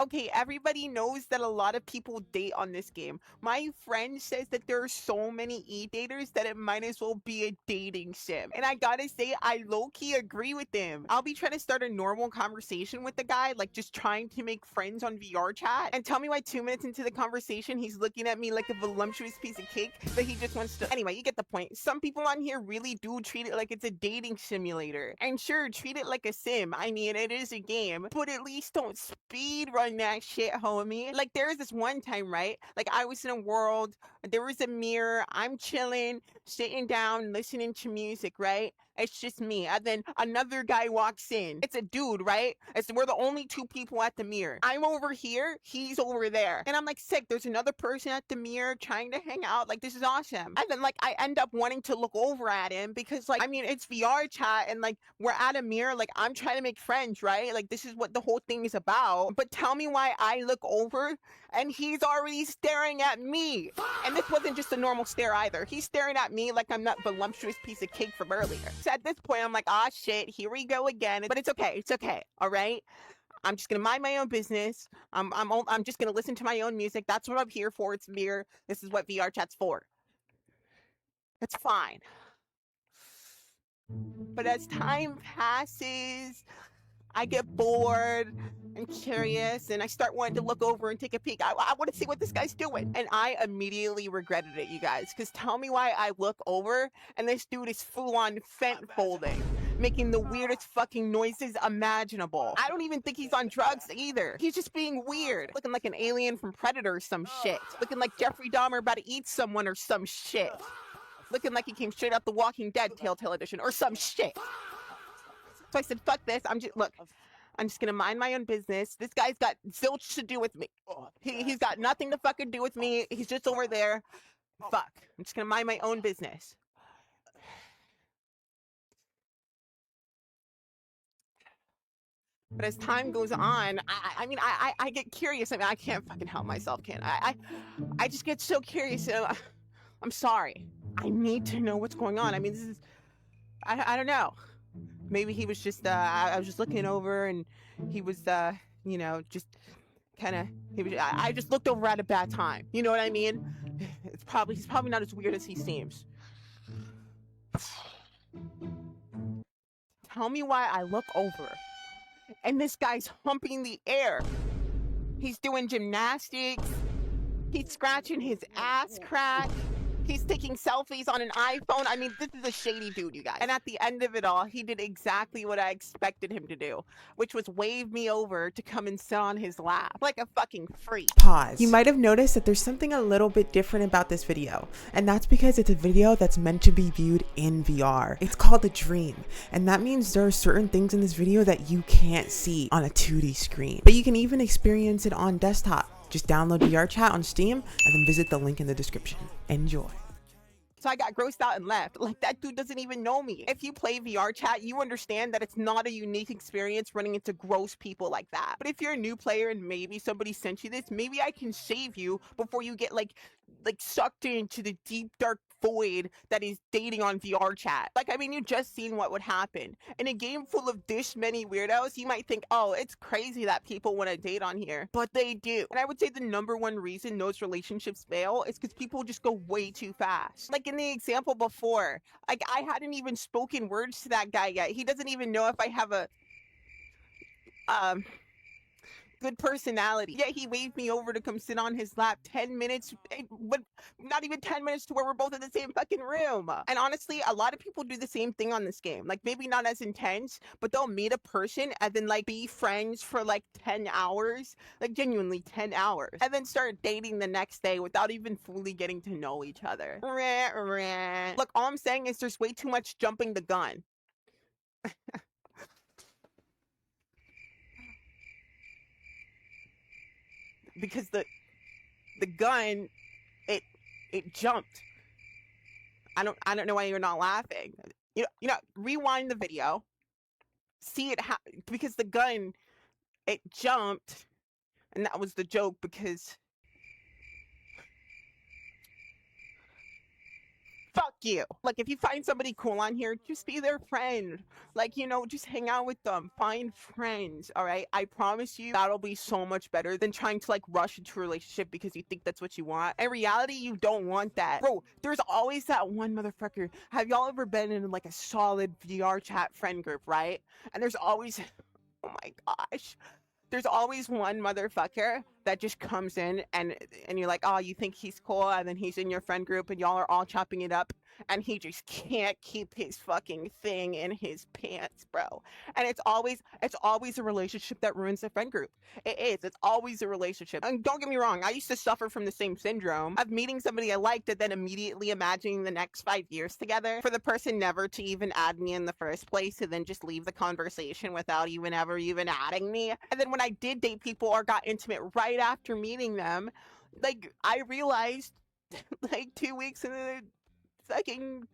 Okay, everybody knows that a lot of people date on this game. My friend says that there are so many e-daters that it might as well be a dating sim. And I gotta say, I low-key agree with him. I'll be trying to start a normal conversation with the guy, like just trying to make friends on VRchat. And tell me why 2 minutes into the conversation, he's looking at me like a voluptuous piece of cake that he just wants to... Anyway, you get the point. Some people on here really do treat it like it's a dating simulator. And sure, treat it like a sim. I mean, it is a game, but at least don't speed run that shit, homie. Like, there was this one time, right? Like, I was in a world, there was a mirror, I'm chilling, sitting down, listening to music, right? It's just me. And then another guy walks in. It's a dude, right? We're the only two people at the mirror. I'm over here, he's over there. And I'm like, sick, there's another person at the mirror trying to hang out. Like, this is awesome. And then, like, I end up wanting to look over at him because, like, I mean, it's VR chat and, like, we're at a mirror. Like, I'm trying to make friends, right? Like, this is what the whole thing is about. But tell me why I look over and he's already staring at me. And this wasn't just a normal stare either. He's staring at me like I'm that voluptuous piece of cake from earlier. So at this point, I'm like, ah, shit, here we go again. But it's okay. It's okay. All right. I'm just gonna mind my own business. I'm just gonna listen to my own music. That's what I'm here for. It's mirror. This is what VR chat's for. It's fine. But as time passes, I get bored and curious, and I start wanting to look over and take a peek. I want to see what this guy's doing. And I immediately regretted it, you guys, because tell me why I look over and this dude is full-on fent folding, making the weirdest fucking noises imaginable. I don't even think he's on drugs either. He's just being weird, looking like an alien from Predator or some shit, looking like Jeffrey Dahmer about to eat someone or some shit, looking like he came straight out The Walking Dead Telltale Edition or some shit. So I said, fuck this. I'm just gonna mind my own business. This guy's got zilch to do with me. He's got nothing to fucking do with me. He's just over there. Fuck. I'm just gonna mind my own business. But as time goes on, I get curious. I mean, I can't fucking help myself, can I just get so curious. I'm sorry. I need to know what's going on. I mean, this is, I don't know. Maybe he was just, I was just looking over and he was, you know, just kind of, I just looked over at a bad time. You know what I mean? He's probably not as weird as he seems. Tell me why I look over and this guy's humping the air. He's doing gymnastics. He's scratching his ass crack. He's taking selfies on an iPhone. I mean, this is a shady dude, you guys. And at the end of it all, he did exactly what I expected him to do, which was wave me over to come and sit on his lap like a fucking freak. Pause. You might have noticed that there's something a little bit different about this video, and that's because it's a video that's meant to be viewed in VR. It's called a dream, and that means there are certain things in this video that you can't see on a 2D screen, but you can even experience it on desktop. Just download VRchat on Steam and then visit the link in the description. Enjoy. So I got grossed out and left. Like, that dude doesn't even know me. If you play VRchat, you understand that it's not a unique experience running into gross people like that. But if you're a new player and maybe somebody sent you this, maybe I can save you before you get like sucked into the deep dark void that is dating on VRchat. Like, I mean, you just seen what would happen. In a game full of this many weirdos, you might think, oh, it's crazy that people want to date on here. But they do. And I would say the #1 reason those relationships fail is because people just go way too fast. Like in the example before, like I hadn't even spoken words to that guy yet. He doesn't even know if I have a good personality. Yet he waved me over to come sit on his lap 10 minutes, but not even 10 minutes to where we're both in the same fucking room. And honestly, a lot of people do the same thing on this game. Like, maybe not as intense, but they'll meet a person and then like be friends for like 10 hours, like genuinely 10 hours, and then start dating the next day without even fully getting to know each other. Look, all I'm saying is there's way too much jumping the gun. Because the gun, it jumped. I don't know why you're not laughing. You know, rewind the video. See it because the gun, it jumped, and that was the joke because Fuck you. Like, if you find somebody cool on here, just be their friend. Like, you know, just hang out with them. Find friends, all right? I promise you that'll be so much better than trying to, like, rush into a relationship because you think that's what you want. In reality, you don't want that. Bro, there's always that one motherfucker. Have y'all ever been in, like, a solid VRchat friend group, right? And there's always, oh my gosh, there's always one motherfucker that just comes in and you're like, oh, you think he's cool, and then he's in your friend group and y'all are all chopping it up, and he just can't keep his fucking thing in his pants, bro. And it's always a relationship that ruins the friend group. It is. It's always a relationship. And don't get me wrong, I used to suffer from the same syndrome of meeting somebody I liked and then immediately imagining the next 5 years together, for the person never to even add me in the first place, and then just leave the conversation without even ever even adding me. And then when I did date people or got intimate right after meeting them, like, I realized like 2 weeks into the fucking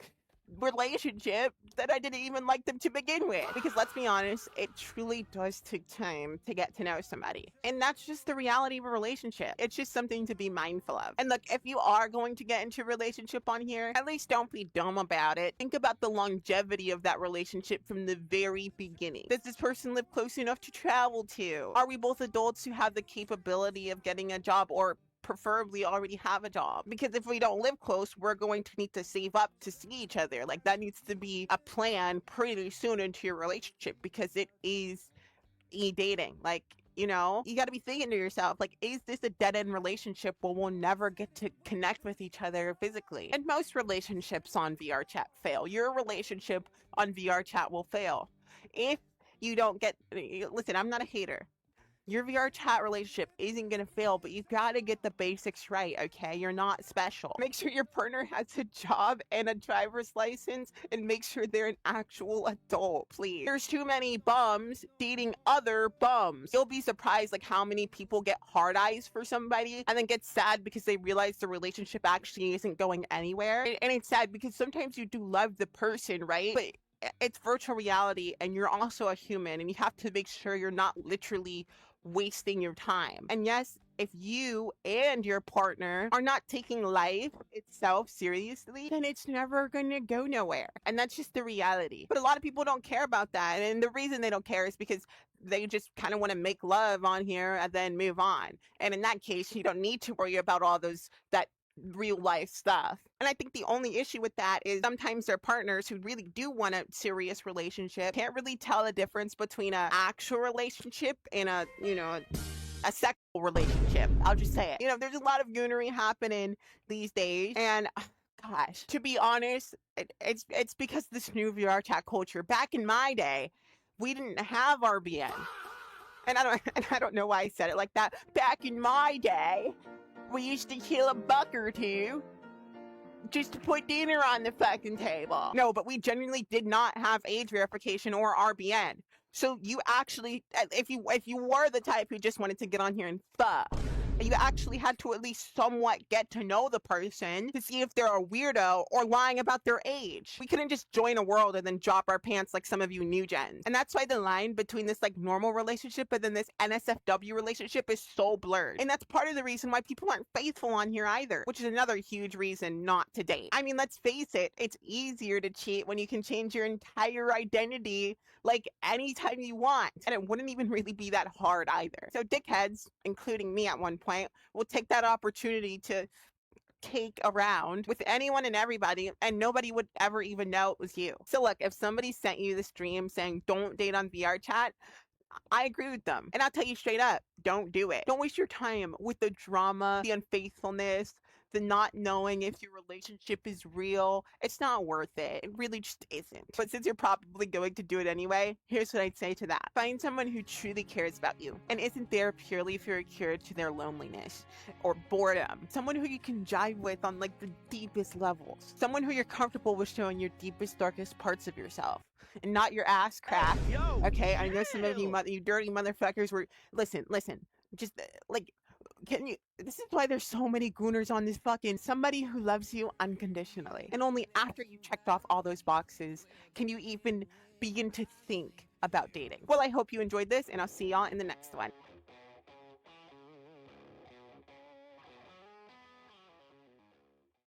relationship that I didn't even like them to begin with. Because let's be honest, it truly does take time to get to know somebody. And that's just the reality of a relationship. It's just something to be mindful of. And look, if you are going to get into a relationship on here, at least don't be dumb about it. Think about the longevity of that relationship from the very beginning. Does this person live close enough to travel to? Are we both adults who have the capability of getting a job, or preferably already have a job? Because if we don't live close, we're going to need to save up to see each other. Like, that needs to be a plan pretty soon into your relationship, because it is e-dating. Like, you know, you got to be thinking to yourself, like, is this a dead-end relationship where we'll never get to connect with each other physically? And most relationships on VRchat fail. Your relationship on VRchat will fail if you don't get, listen, I'm not a hater. Your VRchat relationship isn't gonna fail, but you've got to get the basics right, okay? You're not special. Make sure your partner has a job and a driver's license, and make sure they're an actual adult, please. There's too many bums dating other bums. You'll be surprised, like, how many people get hard eyes for somebody and then get sad because they realize the relationship actually isn't going anywhere. And it's sad because sometimes you do love the person, right? But it's virtual reality, and you're also a human, and you have to make sure you're not literally wasting your time. And yes, if you and your partner are not taking life itself seriously, then it's never gonna go nowhere. And that's just the reality. But a lot of people don't care about that. And the reason they don't care is because they just kind of want to make love on here and then move on. And in that case, you don't need to worry about all that real life stuff. And I think the only issue with that is sometimes their partners who really do want a serious relationship can't really tell the difference between an actual relationship and a sexual relationship. I'll just say it. You know, there's a lot of goonery happening these days, and gosh, to be honest, it's because this new VR chat culture. Back in my day, we didn't have RBN. And I don't know why I said it like that. Back in my day, we used to kill a buck or two just to put dinner on the fucking table. No, but we genuinely did not have age verification or RBN. So you actually, if you were the type who just wanted to get on here and fuck, you actually had to at least somewhat get to know the person to see if they're a weirdo or lying about their age. We couldn't just join a world and then drop our pants like some of you new gens. And that's why the line between this like normal relationship and then this NSFW relationship is so blurred. And that's part of the reason why people aren't faithful on here either, which is another huge reason not to date. I mean, let's face it, it's easier to cheat when you can change your entire identity like anytime you want. And it wouldn't even really be that hard either. So dickheads, including me at one point, will take that opportunity to take around with anyone and everybody, and nobody would ever even know it was you. So look, if somebody sent you this dream saying don't date on VRchat, I agree with them. And I'll tell you straight up, don't do it. Don't waste your time with the drama, the unfaithfulness, the not knowing if your relationship is real. It's not worth it. It really just isn't. But since you're probably going to do it anyway, here's what I'd say to that. Find someone who truly cares about you and isn't there purely for a cure to their loneliness or boredom. Someone who you can jive with on like the deepest levels. Someone who you're comfortable with showing your deepest, darkest parts of yourself. And not your ass crack. Okay, I know some of you dirty motherfuckers were, listen, just like, can you, this is why there's so many gooners on this fucking, somebody who loves you unconditionally. And only after you checked off all those boxes can you even begin to think about dating. Well, I hope you enjoyed this, and I'll see y'all in the next one.